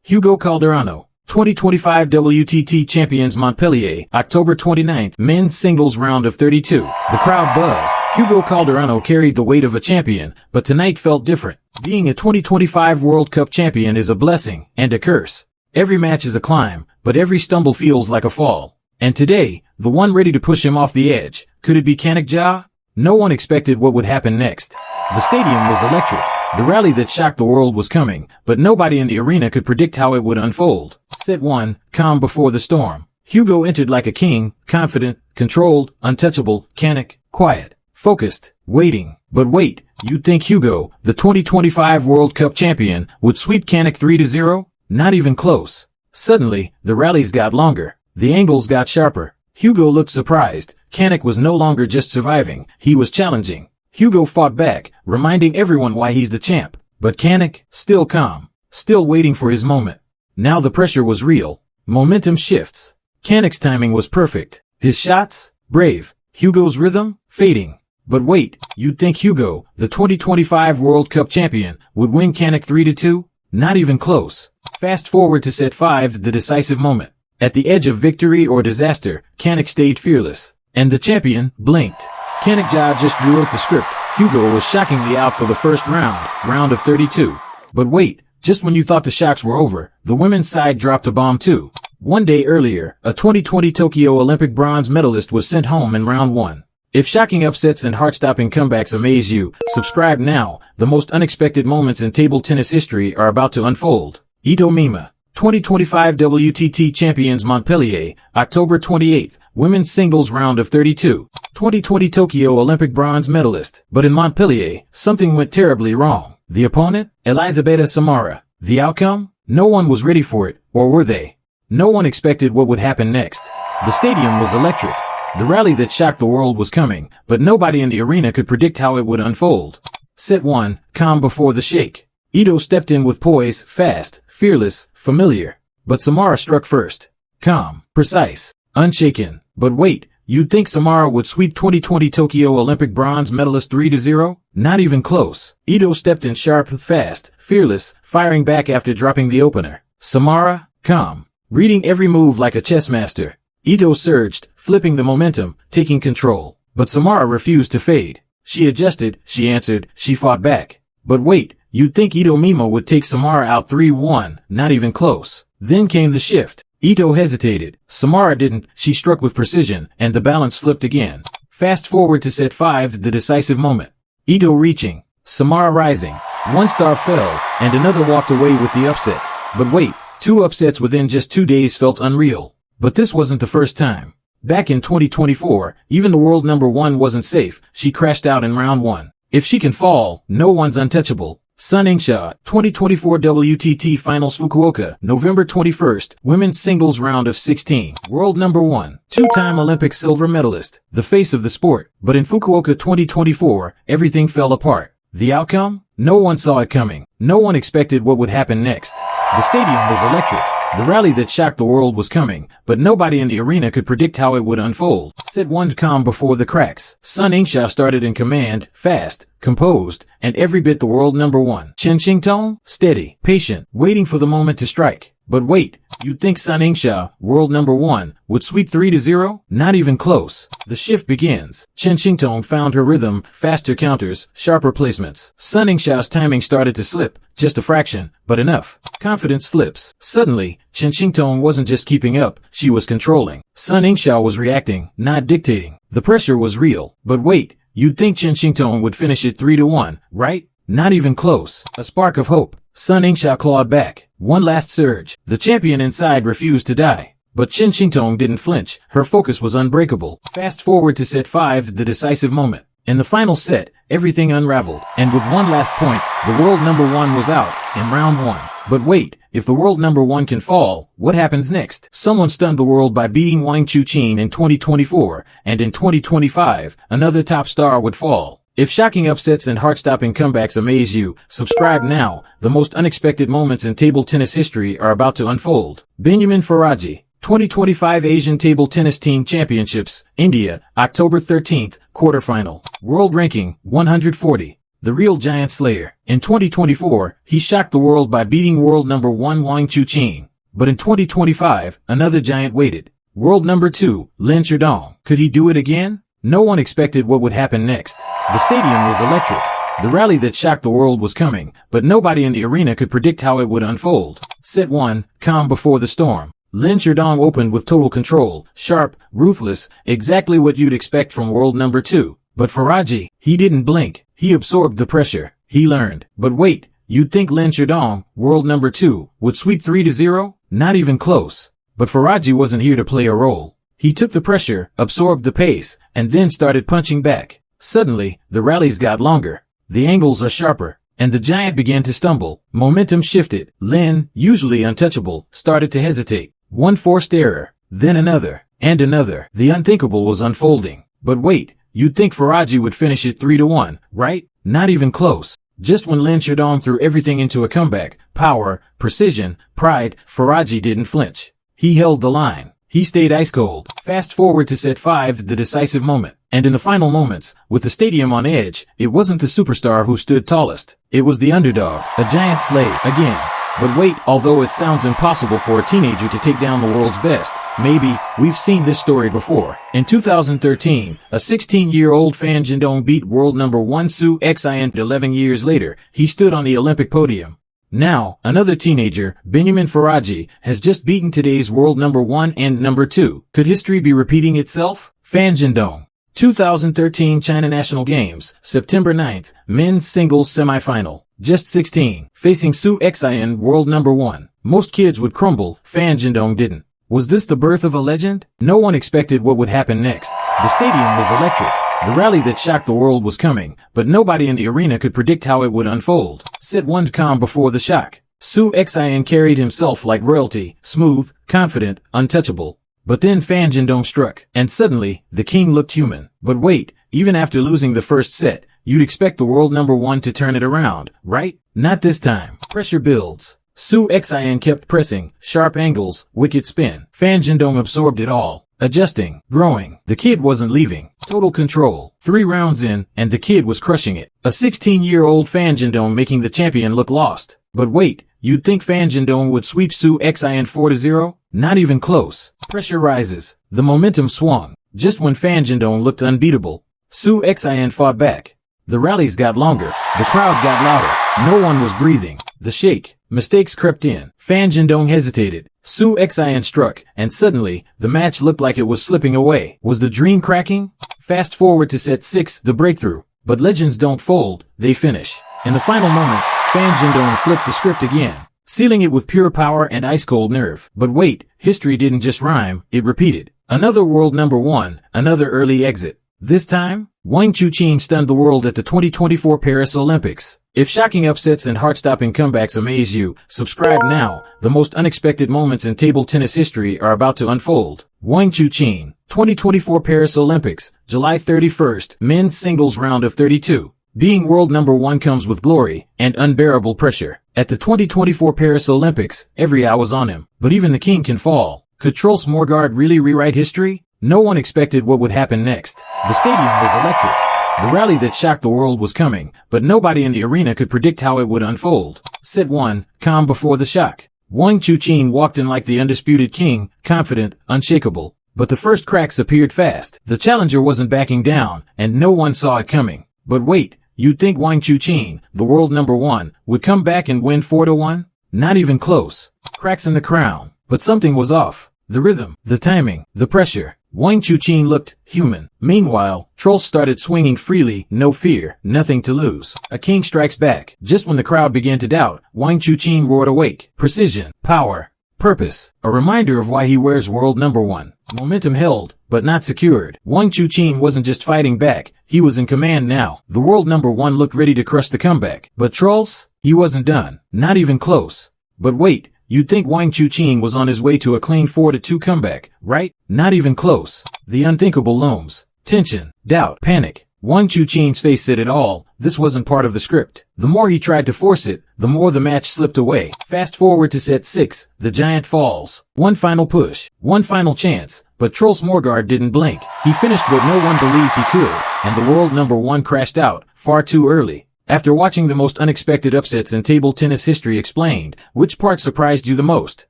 Hugo Calderano. 2025 WTT Champions Montpellier, October 29th, men's singles round of 32. The crowd buzzed. Hugo Calderano carried the weight of a champion, but tonight felt different. Being a 2025 World Cup champion is a blessing and a curse. Every match is a climb, but every stumble feels like a fall. And today, the one ready to push him off the edge. Could it be Kanak Jha? No one expected what would happen next. The stadium was electric. The rally that shocked the world was coming, but nobody in the arena could predict how it would unfold. Set 1, calm before the storm. Hugo entered like a king, confident, controlled, untouchable. Kanak, quiet, focused, waiting. But wait, you'd think Hugo, the 2025 World Cup champion, would sweep Kanak 3-0? Not even close. Suddenly, the rallies got longer. The angles got sharper. Hugo looked surprised. Kanak was no longer just surviving, he was challenging. Hugo fought back, reminding everyone why he's the champ. But Kanak, still calm, still waiting for his moment. Now the pressure was real. Momentum shifts. Kanak's timing was perfect. His shots, brave. Hugo's rhythm, fading. But wait, you'd think Hugo, the 2025 World Cup champion, would win Kanak 3-2? Not even close. Fast forward to set 5, the decisive moment. At the edge of victory or disaster, Kanak stayed fearless. And the champion blinked. Kanak Jha just rewrote the script. Hugo was shockingly out for the first round of 32. But wait, just when you thought the shocks were over, the women's side dropped a bomb too. One day earlier, a 2020 Tokyo Olympic bronze medalist was sent home in round 1. If shocking upsets and heart-stopping comebacks amaze you, subscribe now. The most unexpected moments in table tennis history are about to unfold. Mima. 2025 WTT Champions Montpellier, October 28th, women's singles round of 32. 2020 Tokyo Olympic bronze medalist. But in Montpellier, something went terribly wrong. The opponent? Elizabeta Samara. The outcome? No one was ready for it, or were they? No one expected what would happen next. The stadium was electric. The rally that shocked the world was coming, but nobody in the arena could predict how it would unfold. Set 1, calm before the shake. Ito stepped in with poise, fast, fearless, familiar. But Samara struck first. Calm, precise, unshaken. But wait, you'd think Samara would sweep 2020 Tokyo Olympic bronze medalist 3-0? Not even close. Ito stepped in sharp, fast, fearless, firing back after dropping the opener. Samara, calm, reading every move like a chess master. Ito surged, flipping the momentum, taking control. But Samara refused to fade. She adjusted, she answered, she fought back. But wait, you'd think Mima would take Samara out 3-1, not even close. Then came the shift. Ito hesitated. Samara didn't. She struck with precision, and the balance flipped again. Fast forward to set 5, the decisive moment. Ito reaching. Samara rising. One star fell, and another walked away with the upset. But wait, 2 upsets within just 2 days felt unreal. But this wasn't the first time. Back in 2024, even the world number 1 wasn't safe. She crashed out in round 1. If she can fall, no one's untouchable. Sun Ying-sha, 2024 WTT Finals Fukuoka, November 21st, women's singles round of 16. World number 1, 2-time Olympic silver medalist, the face of the sport. But in Fukuoka 2024, everything fell apart. The outcome? No one saw it coming. No one expected what would happen next. The stadium was electric. The rally that shocked the world was coming, but nobody in the arena could predict how it would unfold. Set 1, calm before the cracks. Sun Ying-sha started in command, fast, composed, and every bit the world number 1. Chen Xingtong, steady, patient, waiting for the moment to strike. But wait, you'd think Sun Ying-sha, world number 1, would sweep 3-0? Not even close. The shift begins. Chen Xingtong found her rhythm, faster counters, sharper placements. Sun Ying-sha's timing started to slip, just a fraction, but enough. Confidence flips. Suddenly, Chen Xingtong wasn't just keeping up, she was controlling. Sun Ying-sha was reacting, not dictating. The pressure was real. But wait, you'd think Chen Xingtong would finish it 3-1, right? Not even close. A spark of hope. Sun Ying-sha clawed back. One last surge. The champion inside refused to die. But Chen Xingtong didn't flinch. Her focus was unbreakable. Fast forward to set 5, the decisive moment. In the final set, everything unraveled. And with one last point, the world number 1 was out in round 1. But wait, if the world number 1 can fall, what happens next? Someone stunned the world by beating Wang Chuqin in 2024, and in 2025, another top star would fall. If shocking upsets and heart-stopping comebacks amaze you, subscribe now. The most unexpected moments in table tennis history are about to unfold. Benjamin Faraji. 2025 Asian Table Tennis Team Championships, India, October 13th, quarterfinal. World ranking, 140. the real giant slayer. In 2024, he shocked the world by beating world number 1 Wang Chuqin. But in 2025, another giant waited. World number 2, Lin Chudong. Could he do it again? No one expected what would happen next. The stadium was electric. The rally that shocked the world was coming, but nobody in the arena could predict how it would unfold. Set 1, calm before the storm. Lin Chudong opened with total control, sharp, ruthless, exactly what you'd expect from world number 2. But Faraji, he didn't blink. He absorbed the pressure. He learned. But wait, you'd think Lin Chudong, world number 2, would sweep 3-0? Not even close. But Faraji wasn't here to play a role. He took the pressure, absorbed the pace, and then started punching back. Suddenly, the rallies got longer. The angles are sharper, and the giant began to stumble. Momentum shifted. Lin, usually untouchable, started to hesitate. One forced error, then another, and another. The unthinkable was unfolding. But wait, you'd think Faraji would finish it 3-1, right? Not even close. Just when Lin Chudong threw everything into a comeback, power, precision, pride, Faraji didn't flinch. He held the line. He stayed ice cold. Fast forward to set 5, the decisive moment. And in the final moments, with the stadium on edge, it wasn't the superstar who stood tallest. It was the underdog, a giant slave, again. But wait, although it sounds impossible for a teenager to take down the world's best, maybe, we've seen this story before. In 2013, a 16-year-old Fan Jindong beat world number 1 Su Xin. 11 years later, he stood on the Olympic podium. Now, another teenager, Benjamin Faraji, has just beaten today's world number 1 and number 2. Could history be repeating itself? Fan Jindong. 2013 China National Games, September 9th, men's singles semifinal. Just 16, facing Su Xin, world number 1. Most kids would crumble, Fan Jindong didn't. Was this the birth of a legend? No one expected what would happen next. The stadium was electric. The rally that shocked the world was coming, but nobody in the arena could predict how it would unfold. Set 1, calm before the shock. Su Xin carried himself like royalty, smooth, confident, untouchable. But then Fan Jindong struck, and suddenly, the king looked human. But wait, even after losing the first set, you'd expect the world number 1 to turn it around, right? Not this time. Pressure builds. Su Xin kept pressing, sharp angles, wicked spin. Fan Jindong absorbed it all, adjusting, growing. The kid wasn't leaving. Total control. 3 rounds in, and the kid was crushing it. A 16-year-old Fan Jindong making the champion look lost. But wait, you'd think Fan Jindong would sweep Su Xin 4-0? Not even close. Pressure rises. The momentum swung. Just when Fan Jindong looked unbeatable, Su Xin fought back. The rallies got longer. The crowd got louder. No one was breathing. The shake. Mistakes crept in. Fan Jindong hesitated. Su Xin struck, and suddenly, the match looked like it was slipping away. Was the dream cracking? Fast forward to set 6, the breakthrough. But legends don't fold, they finish. In the final moments, Fan Jindong flipped the script again, sealing it with pure power and ice-cold nerve. But wait, history didn't just rhyme, it repeated. Another world number 1, another early exit. This time, Wang Chuqin stunned the world at the 2024 Paris Olympics. If shocking upsets and heart-stopping comebacks amaze you, subscribe now. The most unexpected moments in table tennis history are about to unfold. Wang Chuqin, 2024 Paris Olympics, July 31st, men's singles round of 32. Being world number 1 comes with glory and unbearable pressure. At the 2024 Paris Olympics, every eye was on him. But even the king can fall. Could Truls Morgaard really rewrite history? No one expected what would happen next. The stadium was electric. The rally that shocked the world was coming, but nobody in the arena could predict how it would unfold. Set 1, calm before the shock. Wang Chuqin walked in like the undisputed king, confident, unshakable. But the first cracks appeared fast. The challenger wasn't backing down, and no one saw it coming. But wait, you'd think Wang Chuqin, the world number 1, would come back and win 4-1? Not even close. Cracks in the crown. But something was off. The rhythm, the timing, the pressure. Wang Chuqin looked human. Meanwhile, Truls started swinging freely, no fear, nothing to lose. A king strikes back. Just when the crowd began to doubt, Wang Chuqin roared awake. Precision, power, purpose. A reminder of why he wears world number 1. Momentum held, but not secured. Wang Chuqin wasn't just fighting back, he was in command now. The world number 1 looked ready to crush the comeback. But Truls? He wasn't done. Not even close. But wait. You'd think Wang Chuqin was on his way to a clean 4-2 comeback, right? Not even close. The unthinkable looms. Tension, doubt, panic. Wang Chuqin's face said it all. This wasn't part of the script. The more he tried to force it, the more the match slipped away. Fast forward to set 6, the giant falls. One final push, one final chance, but Truls Morgaard didn't blink. He finished what no one believed he could, and the world number 1 crashed out, far too early. After watching the most unexpected upsets in table tennis history explained, which part surprised you the most?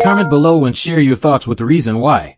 Comment below and share your thoughts with the reason why.